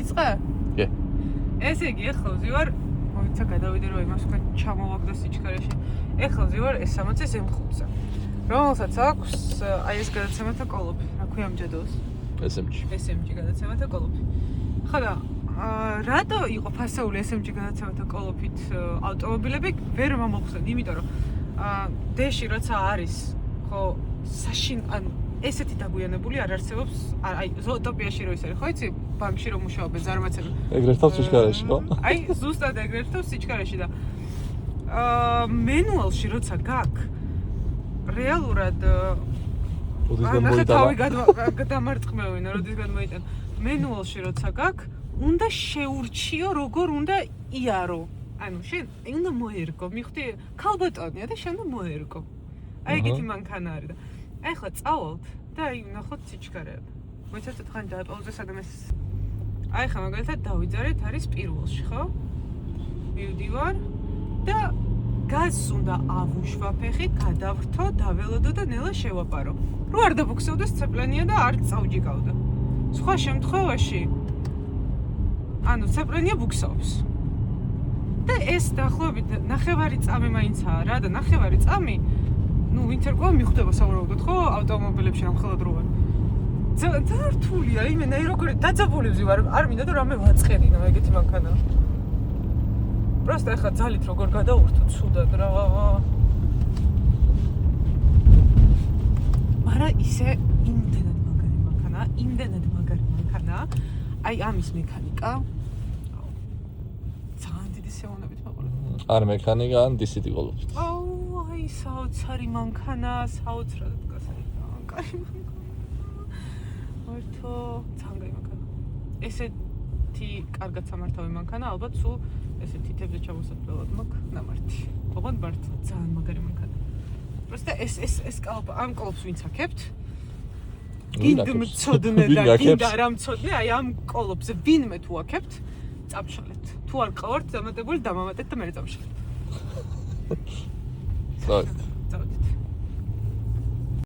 დაიწყე? კი. ესე იგი, ეხლა ვზივარ, მოიცა გადავიდე რომ იმას თქვენ ჩამოვაგდო სიჩქარეში. ეხლა ვზივარ S60-ის M5-ზე. რომელსაც აქვს აი ეს გადაცემათა კოლოფი, რა ქვია ამ ჯადოს? SMG გადაცემათა კოლოფი. ხა და რატო იყო ფასეული SMG გადაცემათა კოლოფით ავტომობილები ვერ მომხსენ, იმიტომ რომ D-ში როცა არის, ხო, ანუ ესეთი დაგვიანებული არ არსებობს, აი ზოოტოპიაში რო ის არის, ხო იცი, ბანკში რომ მუშაობენ ზარმაცები. ეგრეთ თავს სიჩქარეში, ხო? აი ზუსტად ეგრეთ თავს სიჩქარეში და მენუალში როცა გაქვს რეალურად როდისგან ნახე მოიტანა. თავი გადამარწყმევინა, როდისგან მოიტანა. მენუალში როცა გაქვს, უნდა შეურჩიო, როგორ უნდა იარო. ანუ შენ უნდა მოერგო, მივხვდი, ქალბატონია და შენ უნდა მოერგო. აი ეგეთი მანქანა არის და აი ახლა წავალთ და აი ნახოთ სიჩქარეები. მოიცადეთ ხან დააპაუზე სანამ ეს. აი ახლა მაგალითად დავიძარეთ არის პირველში, ხო? მივდივარ და გაზს უნდა ავუშვაფეხი, გადავრთო, დაველოდო და ნელა შევაპარო. რო არ დაბუქსოვდეს ცეპლენია და არ წავჯიკავდა. სხვა შემთხვევაში ანუ ცეპლენია ბუქსავს. და ეს დაახლოებით 9 წამი მაინცაა რა და 9 წამი ნუ ვინც არ გვაქვს მიხვდება სავარაუდოდ ხო ავტომობილებში რამ ხელად რო ვარ. ძალიან რთულია იმენა როგორ დაძაბული ვზივარ არ მინდა და რამე ვაწყენინო ეგეთი მანქანა. პროსტა ახლა ძალით როგორ გადავურთო ცუდად რა. მარა ისე იმდენად მაგარი მანქანა. აი ამის მექანიკა ძალიან დიდი სეონებით მაყურებელია. არ მექანიკა, ან DCT კოლოფით. აი საოცარი მანქანა, საოცრად გასაი. კაი მანქანა. მართო, ძალიან კაი მანქანა. ესეთი კარგად სამართავი მანქანა, ალბათ სულ ესე თითებზე ჩამოსატვლელად მაქვს ნამართი. ოღონდ მართლა ძალიან მაგარი მანქანა. პროსტა ეს კალოფ ამ კოლოფს ვინც აქებთ? გინდა მწოდნე და გინდა რა მწოდნე, აი ამ კოლოფზე ვინმე თუ აქებთ, წამშალეთ. თუ არ ყავართ დამატებული, დამამატეთ და მე წამშალეთ. Right.